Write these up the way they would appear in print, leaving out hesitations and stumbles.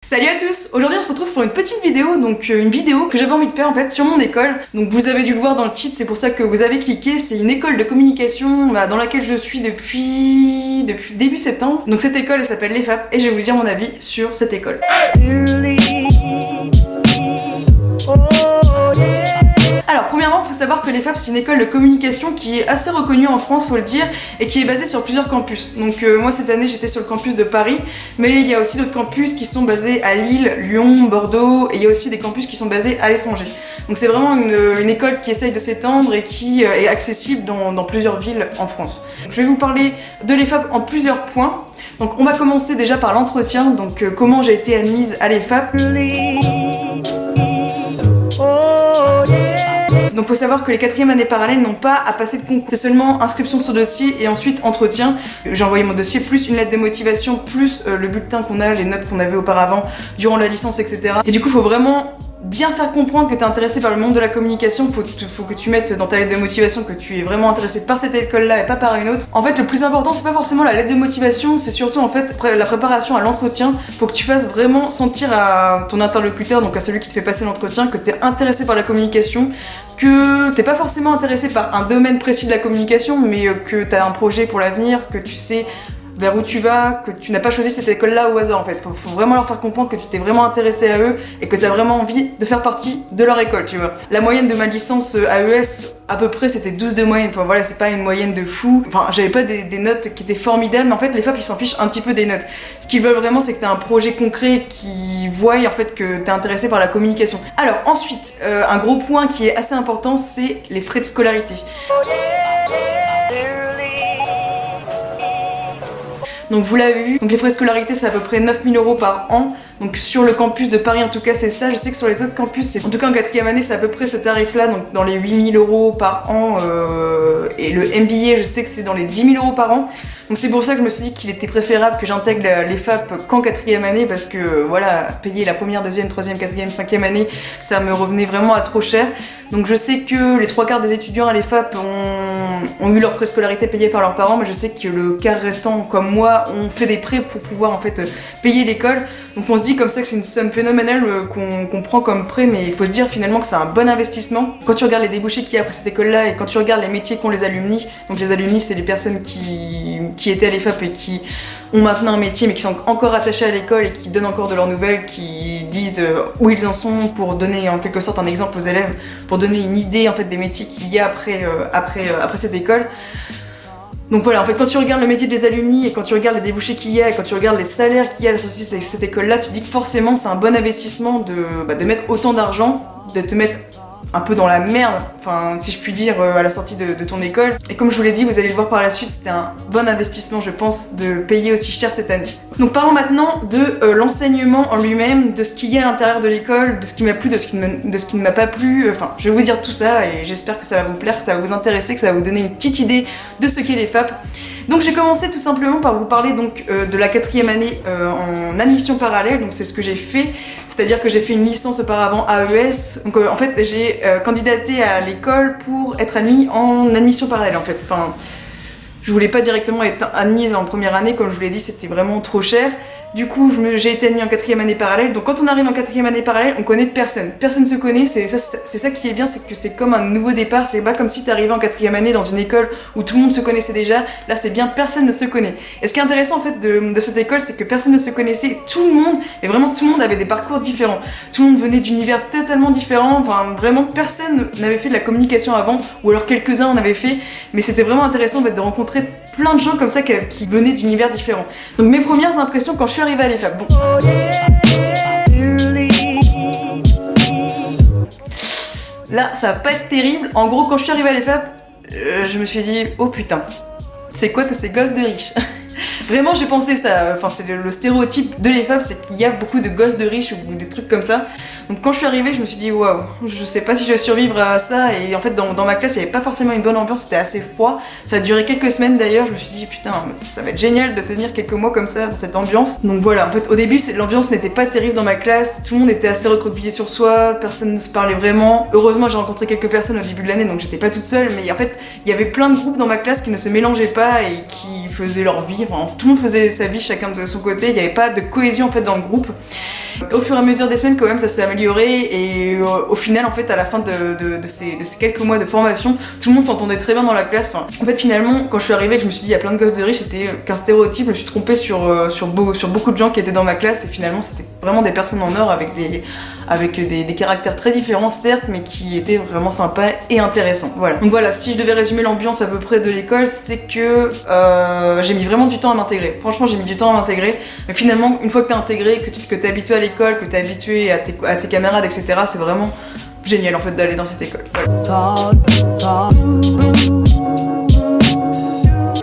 Salut à tous! Aujourd'hui on se retrouve pour une petite vidéo, donc une vidéo que j'avais envie de faire en fait sur mon école. Donc vous avez dû le voir dans le titre, c'est pour ça que vous avez cliqué. C'est une école de communication dans laquelle je suis depuis début septembre. Donc cette école elle s'appelle l'EFAP et je vais vous dire mon avis sur cette école. Alors premièrement, il faut savoir que l'EFAP c'est une école de communication qui est assez reconnue en France, faut le dire, et qui est basée sur plusieurs campus. Donc moi cette année j'étais sur le campus de Paris, mais il y a aussi d'autres campus qui sont basés à Lille, Lyon, Bordeaux, et il y a aussi des campus qui sont basés à l'étranger. Donc c'est vraiment une école qui essaye de s'étendre et qui est accessible dans plusieurs villes en France. Donc, je vais vous parler de l'EFAP en plusieurs points. Donc on va commencer déjà par l'entretien, donc comment j'ai été admise à l'EFAP. Donc faut savoir que les 4e années parallèles n'ont pas à passer de concours. C'est seulement inscription sur dossier et ensuite entretien. J'ai envoyé mon dossier plus une lettre de motivation plus le bulletin qu'on a, les notes qu'on avait auparavant durant la licence, etc. Et du coup faut vraiment bien faire comprendre que tu es intéressé par le monde de la communication. Faut que tu mettes dans ta lettre de motivation que tu es vraiment intéressé par cette école-là et pas par une autre. En fait, le plus important, c'est pas forcément la lettre de motivation, c'est surtout en fait la préparation à l'entretien. Faut que tu fasses vraiment sentir à ton interlocuteur, donc à celui qui te fait passer l'entretien, que tu es intéressé par la communication, que t'es pas forcément intéressé par un domaine précis de la communication, mais que tu as un projet pour l'avenir, que tu sais vers où tu vas, que tu n'as pas choisi cette école-là au hasard en fait. Faut vraiment leur faire comprendre que tu t'es vraiment intéressé à eux et que tu as vraiment envie de faire partie de leur école, tu vois. La moyenne de ma licence AES, à peu près, c'était 12 de moyenne. Enfin voilà, c'est pas une moyenne de fou. Enfin, j'avais pas des notes qui étaient formidables, mais en fait, les FAP, ils s'en fichent un petit peu des notes. Ce qu'ils veulent vraiment, c'est que tu as un projet concret qui voit en fait que tu es intéressé par la communication. Alors ensuite, un gros point qui est assez important, c'est les frais de scolarité. Donc vous l'avez vu, donc les frais de scolarité c'est à peu près 9 000 € par an. Donc sur le campus de Paris en tout cas c'est ça, je sais que sur les autres campus c'est... En tout cas en 4e année c'est à peu près ce tarif là, donc dans les 8 000 € par an et le MBA je sais que c'est dans les 10 000 € par an. Donc c'est pour ça que je me suis dit qu'il était préférable que j'intègre l'EFAP qu'en 4e année parce que voilà, payer la première, deuxième, troisième, quatrième, 5e année ça me revenait vraiment à trop cher. Donc je sais que les 3/4 des étudiants à l'EFAP ont eu leurs frais de scolarité payés par leurs parents, mais je sais que le quart restant comme moi ont fait des prêts pour pouvoir en fait payer l'école. Donc on se dit comme ça que c'est une somme phénoménale qu'on prend comme prêt, mais il faut se dire finalement que c'est un bon investissement. Quand tu regardes les débouchés qu'il y a après cette école-là et quand tu regardes les métiers qu'ont les alumni, donc les alumni c'est les personnes qui étaient à l'EFAP et qui ont maintenant un métier mais qui sont encore attachés à l'école et qui donnent encore de leurs nouvelles, qui disent où ils en sont pour donner en quelque sorte un exemple aux élèves, pour donner une idée en fait des métiers qu'il y a après cette école. Donc voilà, en fait quand tu regardes le métier des alumni et quand tu regardes les débouchés qu'il y a et quand tu regardes les salaires qu'il y a à la sortie de cette école-là, tu te dis que forcément c'est un bon investissement de mettre autant d'argent, de te mettre un peu dans la merde, enfin si je puis dire, à la sortie de ton école. Et comme je vous l'ai dit, vous allez le voir par la suite, c'était un bon investissement je pense de payer aussi cher cette année. Donc parlons maintenant de l'enseignement en lui-même, de ce qu'il y a à l'intérieur de l'école, de ce qui m'a plu, de ce qui ne m'a pas plu, enfin je vais vous dire tout ça et j'espère que ça va vous plaire, que ça va vous intéresser, que ça va vous donner une petite idée de ce qu'est l'EFAP. Donc j'ai commencé tout simplement par vous parler donc de la 4e année en admission parallèle, donc c'est ce que j'ai fait, c'est-à-dire que j'ai fait une licence auparavant AES, donc en fait j'ai candidaté à l'école pour être admis en admission parallèle en fait, enfin je voulais pas directement être admise en première année, comme je vous l'ai dit c'était vraiment trop cher. Du coup, j'ai été admise en 4e année parallèle. Donc quand on arrive en 4e année parallèle, on connaît personne. Personne se connaît, c'est ça qui est bien, c'est que c'est comme un nouveau départ. C'est pas comme si t'arrivais en 4e année dans une école où tout le monde se connaissait déjà. Là, c'est bien, personne ne se connaît. Et ce qui est intéressant en fait de cette école, c'est que personne ne se connaissait. Tout le monde, et vraiment tout le monde avait des parcours différents. Tout le monde venait d'univers totalement différents. Enfin, vraiment, personne n'avait fait de la communication avant, ou alors quelques-uns en avaient fait. Mais c'était vraiment intéressant en fait, de rencontrer plein de gens comme ça qui venaient d'univers différents. Donc mes premières impressions quand je suis arrivée à l'EFAP. Bon. Là, ça va pas être terrible. En gros, quand je suis arrivée à l'EFAP, je me suis dit, oh putain, c'est quoi tous ces gosses de riches? Vraiment, j'ai pensé ça. Enfin, c'est le stéréotype de l'EFAP, c'est qu'il y a beaucoup de gosses de riches ou des trucs comme ça. Donc quand je suis arrivée, je me suis dit waouh, je sais pas si je vais survivre à ça. Et en fait, dans ma classe, il y avait pas forcément une bonne ambiance, c'était assez froid. Ça a duré quelques semaines d'ailleurs. Je me suis dit putain, ça va être génial de tenir quelques mois comme ça dans cette ambiance. Donc voilà, en fait, au début, l'ambiance n'était pas terrible dans ma classe. Tout le monde était assez recroquevillé sur soi, personne ne se parlait vraiment. Heureusement, j'ai rencontré quelques personnes au début de l'année, donc j'étais pas toute seule. Mais en fait, il y avait plein de groupes dans ma classe qui ne se mélangeaient pas et qui faisaient leur vie, enfin tout le monde faisait sa vie chacun de son côté, il n'y avait pas de cohésion en fait dans le groupe. Au fur et à mesure des semaines quand même ça s'est amélioré et au final en fait à la fin de ces quelques mois de formation, tout le monde s'entendait très bien dans la classe. Enfin, en fait finalement quand je suis arrivée je me suis dit il y a plein de gosses de riches, c'était qu'un stéréotype, je me suis trompée sur beaucoup de gens qui étaient dans ma classe et finalement c'était vraiment des personnes en or avec des caractères très différents certes mais qui étaient vraiment sympas et intéressants. Voilà. Donc voilà, si je devais résumer l'ambiance à peu près de l'école, c'est que j'ai mis vraiment du temps à m'intégrer. Franchement j'ai mis du temps à m'intégrer, mais finalement une fois que t'es intégré, que t'es habitué à l'école, que t'es habitué à tes camarades, etc., c'est vraiment génial en fait d'aller dans cette école. Voilà.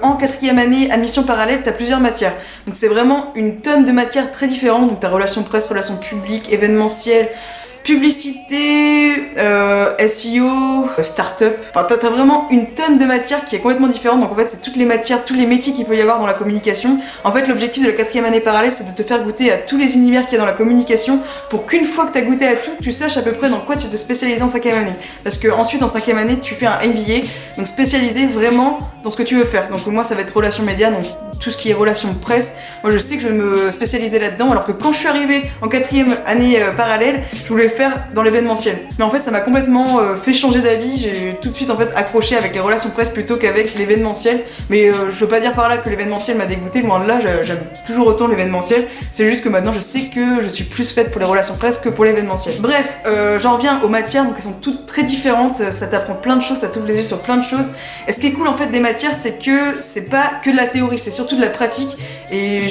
En quatrième année, admission parallèle, t'as plusieurs matières. Donc c'est vraiment une tonne de matières très différentes. Donc t'as relations presse, relations publiques, événementiel, publicité, SEO, start-up. Enfin, t'as vraiment une tonne de matières qui est complètement différente. Donc en fait, c'est toutes les matières, tous les métiers qu'il peut y avoir dans la communication. En fait, l'objectif de la quatrième année parallèle, c'est de te faire goûter à tous les univers qu'il y a dans la communication pour qu'une fois que t'as goûté à tout, tu saches à peu près dans quoi tu te spécialises en cinquième année. Parce que ensuite, en cinquième année, tu fais un MBA, donc spécialisé vraiment dans ce que tu veux faire. Donc moi, ça va être relations médias, donc tout ce qui est relations presse. Moi, je sais que je vais me spécialiser là-dedans, alors que quand je suis arrivée en quatrième année parallèle, je voulais faire dans l'événementiel. Mais en fait, ça m'a complètement fait changer d'avis. J'ai tout de suite en fait accroché avec les relations presse plutôt qu'avec l'événementiel. Mais je veux pas dire par là que l'événementiel m'a dégoûté, loin de là, j'aime toujours autant l'événementiel. C'est juste que maintenant, je sais que je suis plus faite pour les relations presse que pour l'événementiel. Bref, j'en reviens aux matières, donc elles sont toutes très différentes. Ça t'apprend plein de choses, ça t'ouvre les yeux sur plein de choses. Et ce qui est cool en fait des matières, c'est que c'est pas que de la théorie, c'est surtout de la pratique. Et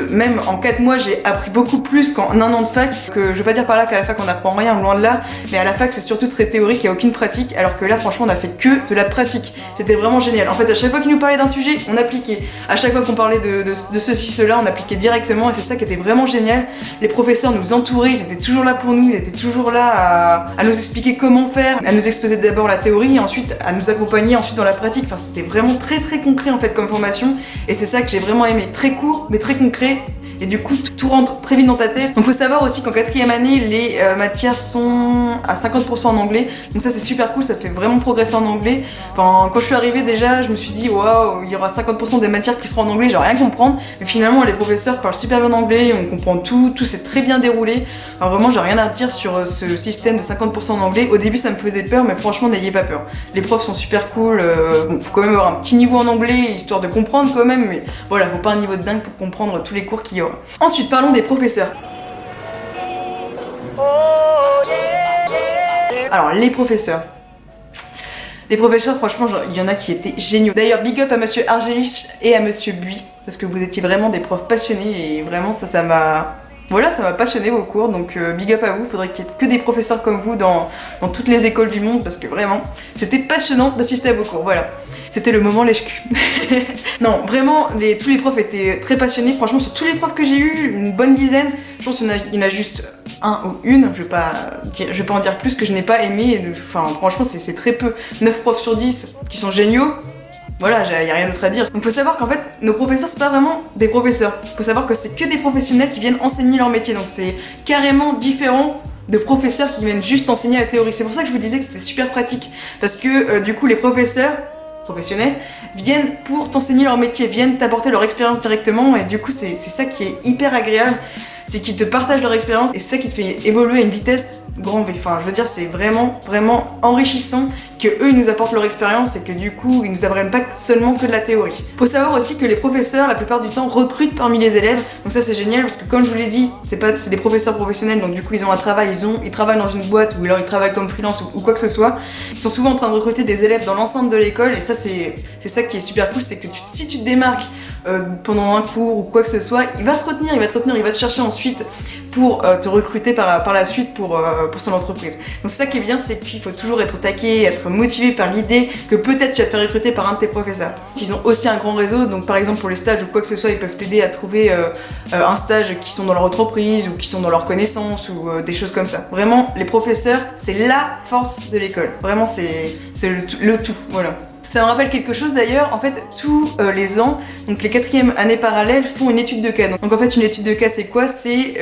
même en 4 mois, j'ai appris beaucoup plus qu'en un an de fac. Que je veux pas dire par là qu'à la fac on apprend rien, loin de là, mais à la fac c'est surtout très théorique, il n'y a aucune pratique, alors que là franchement on a fait que de la pratique. C'était vraiment génial. En fait, à chaque fois qu'ils nous parlaient d'un sujet, on appliquait. À chaque fois qu'on parlait de ceci, cela, on appliquait directement et c'est ça qui était vraiment génial. Les professeurs nous entouraient, ils étaient toujours là pour nous, ils étaient toujours là à nous expliquer comment faire, à nous exposer d'abord la théorie et ensuite à nous accompagner ensuite dans la pratique. Enfin, c'était vraiment très très concret en fait comme formation et c'est ça que j'ai vraiment aimé. Très court mais très concret. Et du coup, tout rentre très vite dans ta tête. Donc faut savoir aussi qu'en quatrième année, les matières sont à 50% en anglais. Donc ça c'est super cool, ça fait vraiment progresser en anglais. Enfin, quand je suis arrivée déjà, je me suis dit waouh, il y aura 50% des matières qui seront en anglais, je vais rien comprendre. Mais finalement, les professeurs parlent super bien anglais, on comprend tout s'est très bien déroulé. Alors vraiment, j'ai rien à dire sur ce système de 50% en anglais. Au début, ça me faisait peur, mais franchement, n'ayez pas peur. Les profs sont super cool. Bon, faut quand même avoir un petit niveau en anglais, histoire de comprendre quand même. Mais voilà, faut pas un niveau de dingue pour comprendre tous les cours qu'il y aura. Ensuite, parlons des professeurs. Alors, les professeurs. Les professeurs, franchement, il y en a qui étaient géniaux. D'ailleurs, big up à monsieur Argelich et à monsieur Buis, parce que vous étiez vraiment des profs passionnés et vraiment ça m'a... Voilà, ça m'a passionné vos cours, donc big up à vous. Faudrait qu'il y ait que des professeurs comme vous dans toutes les écoles du monde, parce que vraiment, c'était passionnant d'assister à vos cours, voilà. C'était le moment lèche-cul. Non, vraiment, tous les profs étaient très passionnés. Franchement, sur tous les profs que j'ai eu, une bonne dizaine, je pense qu'il y en a juste un ou une, je vais pas en dire plus, que je n'ai pas aimé. Enfin, franchement, c'est très peu. 9 profs sur 10 qui sont géniaux. Voilà, y a rien d'autre à dire. Donc faut savoir qu'en fait, nos professeurs, c'est pas vraiment des professeurs. Faut savoir que c'est que des professionnels qui viennent enseigner leur métier. Donc c'est carrément différent de professeurs qui viennent juste enseigner la théorie. C'est pour ça que je vous disais que c'était super pratique. Parce que du coup, les professeurs professionnels viennent pour t'enseigner leur métier, viennent t'apporter leur expérience directement. Et du coup, c'est ça qui est hyper agréable. C'est qu'ils te partagent leur expérience et c'est ça qui te fait évoluer à une vitesse grand V. Enfin, je veux dire, c'est vraiment, vraiment enrichissant que eux ils nous apportent leur expérience et que du coup, ils nous apprennent pas seulement que de la théorie. Faut savoir aussi que les professeurs, la plupart du temps, recrutent parmi les élèves. Donc ça, c'est génial parce que comme je vous l'ai dit, c'est des professeurs professionnels, donc du coup, ils ont un travail, ils travaillent dans une boîte ou alors ils travaillent comme freelance ou quoi que ce soit. Ils sont souvent en train de recruter des élèves dans l'enceinte de l'école et ça, c'est ça qui est super cool, c'est que si tu te démarques pendant un cours ou quoi que ce soit, il va te retenir, il va te chercher ensuite pour te recruter par la suite pour son entreprise. Donc c'est ça qui est bien, c'est qu'il faut toujours être au taquet, être motivé par l'idée que peut-être tu vas te faire recruter par un de tes professeurs. Ils ont aussi un grand réseau, donc par exemple pour les stages ou quoi que ce soit, ils peuvent t'aider à trouver un stage qui sont dans leur entreprise ou qui sont dans leur connaissance ou des choses comme ça. Vraiment, les professeurs, c'est la force de l'école. Vraiment, c'est le tout, voilà. Ça me rappelle quelque chose d'ailleurs, en fait tous les ans, donc les quatrièmes années parallèles font une étude de cas. Donc en fait une étude de cas c'est quoi? C'est,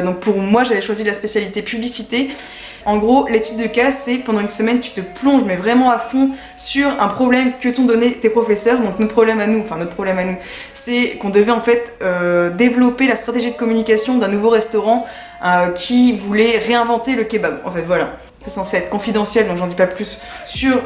donc pour moi j'avais choisi la spécialité publicité. En gros, l'étude de cas, c'est pendant une semaine, tu te plonges mais vraiment à fond sur un problème que t'ont donné tes professeurs. Donc notre problème à nous, c'est qu'on devait en fait développer la stratégie de communication d'un nouveau restaurant qui voulait réinventer le kebab. En fait, voilà. C'est censé être confidentiel, donc j'en dis pas plus sur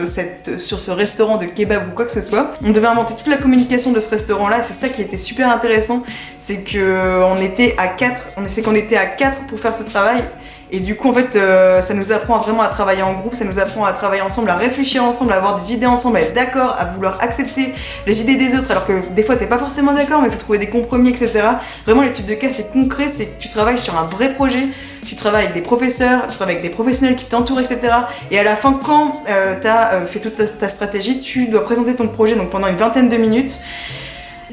ce restaurant de kebab ou quoi que ce soit. On devait inventer toute la communication de ce restaurant-là, c'est ça qui était super intéressant, c'est qu'on était à 4, qu'on était à 4 pour faire ce travail. Et du coup en fait ça nous apprend vraiment à travailler en groupe, ça nous apprend à travailler ensemble, à réfléchir ensemble, à avoir des idées ensemble, à être d'accord, à vouloir accepter les idées des autres alors que des fois t'es pas forcément d'accord mais il faut trouver des compromis, etc. Vraiment l'étude de cas c'est concret, c'est que tu travailles sur un vrai projet, tu travailles avec des professeurs, tu travailles avec des professionnels qui t'entourent, etc. Et à la fin quand t'as fait toute ta stratégie, tu dois présenter ton projet donc pendant une vingtaine de minutes.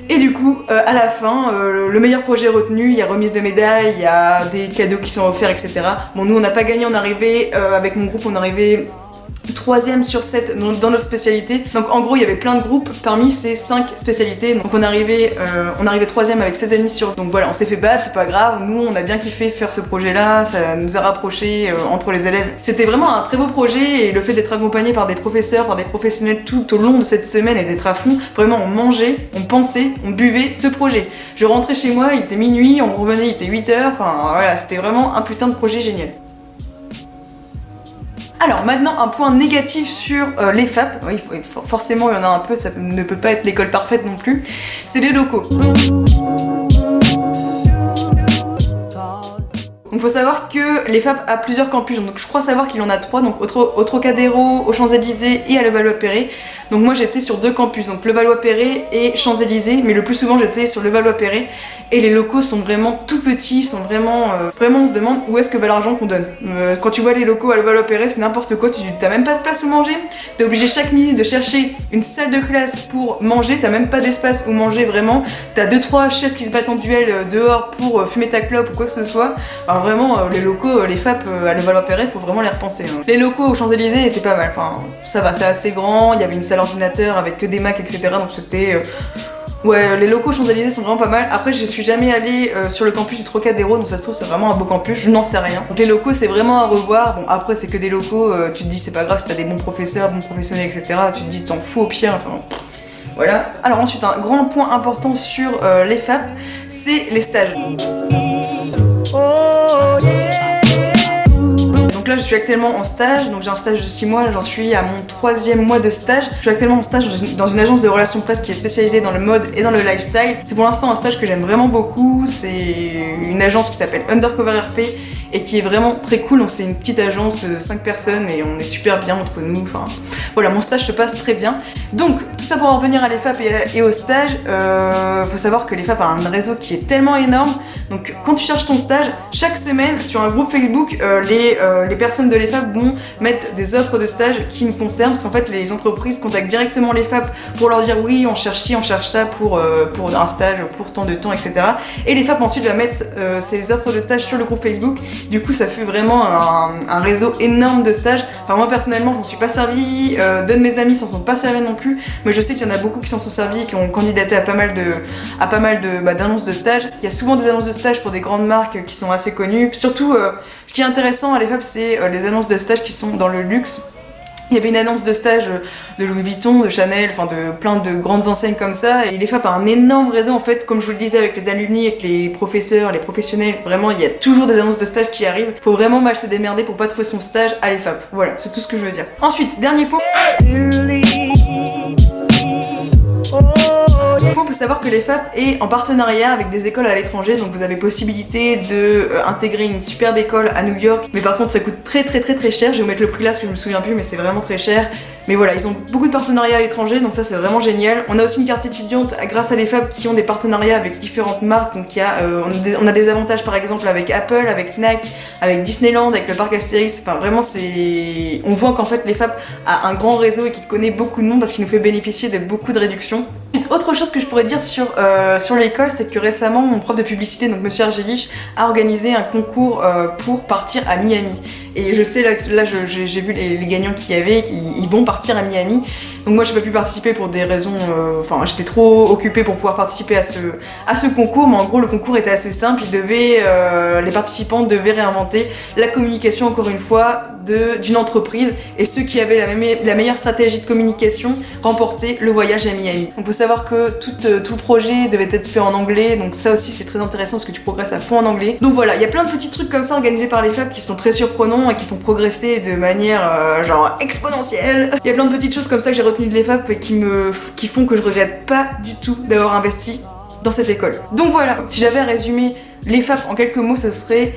Et du coup, à la fin, le meilleur projet retenu, il y a remise de médailles, il y a des cadeaux qui sont offerts, etc. Bon, nous on n'a pas gagné, on est arrivé, avec mon groupe, on est arrivé 3ème sur 7 dans notre spécialité. Donc en gros il y avait plein de groupes parmi ces 5 spécialités. Donc on arrivait 3ème avec 16,5 sur. Donc voilà, on s'est fait battre, c'est pas grave. Nous on a bien kiffé faire ce projet là, ça nous a rapprochés entre les élèves. C'était vraiment un très beau projet et le fait d'être accompagné par des professeurs, par des professionnels tout au long de cette semaine et d'être à fond, vraiment on mangeait, on pensait, on buvait ce projet. Je rentrais chez moi, il était minuit, on revenait, il était 8h, enfin voilà, c'était vraiment un putain de projet génial. Alors maintenant un point négatif sur les FAP, oui, forcément il y en a un peu, ça ne peut pas être l'école parfaite non plus, c'est les locaux. Donc faut savoir que les FAP a plusieurs campus, donc je crois savoir qu'il en a 3, donc au Trocadéro, aux Champs-Élysées et à Levallois-Perret. Donc moi j'étais sur 2 campus, donc Levallois-Perret et Champs-Élysées, mais le plus souvent j'étais sur Levallois-Perret. Et les locaux sont vraiment tout petits, sont vraiment on se demande où est-ce que va l'argent qu'on donne. Quand tu vois les locaux à Levallois-Perret, c'est n'importe quoi, t'as même pas de place où manger, t'es obligé chaque minute de chercher une salle de classe pour manger, t'as même pas d'espace où manger vraiment, t'as 2-3 chaises qui se battent en duel dehors pour fumer ta clope ou quoi que ce soit. Alors vraiment, les locaux, les FAP à Levallois-Perret, faut vraiment les repenser. Hein. Les locaux aux Champs-Élysées étaient pas mal, enfin ça va, c'est assez grand, il y avait une salle ordinateur avec que des Macs, etc. Donc c'était... Ouais, les locaux Champs-Élysées sont vraiment pas mal. Après, je suis jamais allée sur le campus du Trocadéro, donc ça se trouve c'est vraiment un beau campus, je n'en sais rien. Donc les locaux c'est vraiment à revoir. Bon après c'est que des locaux, tu te dis c'est pas grave si t'as des bons professeurs, bons professionnels, etc. Tu te dis t'en fous au pire, enfin voilà. Alors ensuite un grand point important sur les FAP, c'est les stages. Donc là je suis actuellement en stage, donc j'ai un stage de 6 mois, j'en suis à mon 3e mois de stage. Je suis actuellement en stage dans une agence de relations presse qui est spécialisée dans le mode et dans le lifestyle. C'est pour l'instant un stage que j'aime vraiment beaucoup, c'est une agence qui s'appelle Undercover RP et qui est vraiment très cool. Donc c'est une petite agence de 5 personnes et on est super bien entre nous, enfin voilà, mon stage se passe très bien. Donc tout ça pour en revenir à l'EFAP et au stage, faut savoir que l'EFAP a un réseau qui est tellement énorme. Donc quand tu cherches ton stage, chaque semaine sur un groupe Facebook, les personnes de l'EFAP vont mettre des offres de stage qui nous concernent, parce qu'en fait les entreprises contactent directement l'EFAP pour leur dire oui on cherche ci, on cherche ça pour un stage, pour tant de temps, etc. Et l'EFAP ensuite va mettre ces offres de stage sur le groupe Facebook. Du coup ça fait vraiment un réseau énorme de stages. Enfin moi personnellement je m'en suis pas servi, deux de mes amis s'en sont pas servis non plus, mais je sais qu'il y en a beaucoup qui s'en sont servis et qui ont candidaté à pas mal d'annonces de stage. Il y a souvent des annonces de stage pour des grandes marques qui sont assez connues. Surtout ce qui est intéressant à l'EFAP c'est les annonces de stage qui sont dans le luxe. Il y avait une annonce de stage de Louis Vuitton, de Chanel, enfin de plein de grandes enseignes comme ça. Et l'EFAP a un énorme réseau en fait, comme je vous le disais avec les alumni, avec les professeurs, les professionnels. Vraiment, il y a toujours des annonces de stage qui arrivent. Faut vraiment mal se démerder pour pas trouver son stage à l'EFAP. Voilà, c'est tout ce que je veux dire. Ensuite, dernier point. Il faut savoir que l'EFAP est en partenariat avec des écoles à l'étranger, donc vous avez possibilité de intégrer une superbe école à New York, mais par contre ça coûte très cher. Je vais vous mettre le prix là parce que je me souviens plus, mais c'est vraiment très cher. Mais voilà, ils ont beaucoup de partenariats à l'étranger, donc ça c'est vraiment génial. On a aussi une carte étudiante grâce à l'EFAP qui ont des partenariats avec différentes marques, donc on a des avantages par exemple avec Apple, avec Nike, avec Disneyland, avec le parc Astérix. Enfin vraiment on voit qu'en fait l'EFAP a un grand réseau et qu'il connaît beaucoup de monde parce qu'il nous fait bénéficier de beaucoup de réductions. Autre chose que je pourrais dire sur l'école, c'est que récemment mon prof de publicité, donc Monsieur Argelich, a organisé un concours pour partir à Miami. Et je sais, là j'ai vu les gagnants qu'il y avait, ils vont partir à Miami. Donc moi j'ai pas pu participer pour des raisons, enfin j'étais trop occupée pour pouvoir participer à ce concours, mais en gros le concours était assez simple, les participants devaient réinventer la communication encore une fois d'une entreprise, et ceux qui avaient la meilleure stratégie de communication remportaient le voyage à Miami. Donc faut savoir que tout projet devait être fait en anglais, donc ça aussi c'est très intéressant parce que tu progresses à fond en anglais. Donc voilà, il y a plein de petits trucs comme ça organisés par les FAP qui sont très surprenants et qui font progresser de manière genre exponentielle. Il y a plein de petites choses comme ça que j'ai retenues de l'EFAP et qui font que je regrette pas du tout d'avoir investi dans cette école. Donc voilà, si j'avais à résumer l'EFAP en quelques mots, ce serait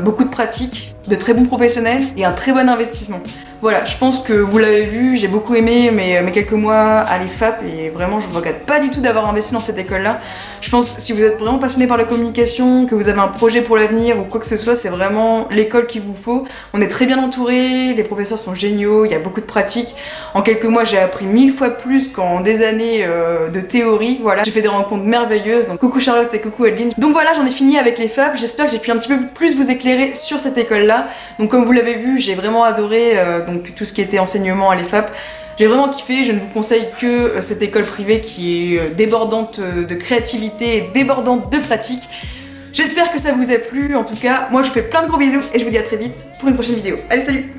beaucoup de pratique, de très bons professionnels et un très bon investissement. Voilà, je pense que vous l'avez vu, j'ai beaucoup aimé mes quelques mois à l'EFAP et vraiment je ne regrette pas du tout d'avoir investi dans cette école-là. Je pense que si vous êtes vraiment passionné par la communication, que vous avez un projet pour l'avenir ou quoi que ce soit, c'est vraiment l'école qu'il vous faut. On est très bien entouré, les professeurs sont géniaux, il y a beaucoup de pratique. En quelques mois, j'ai appris 1000 fois plus qu'en des années de théorie. Voilà, j'ai fait des rencontres merveilleuses, donc coucou Charlotte et coucou Adeline. Donc voilà, j'en ai fini avec l'EFAP, j'espère que j'ai pu un petit peu plus vous éclairer sur cette école-là. Donc comme vous l'avez vu, j'ai vraiment adoré donc tout ce qui était enseignement à l'EFAP. J'ai vraiment kiffé, je ne vous conseille que cette école privée qui est débordante de créativité et débordante de pratique. J'espère que ça vous a plu, en tout cas, moi je vous fais plein de gros bisous et je vous dis à très vite pour une prochaine vidéo. Allez, salut!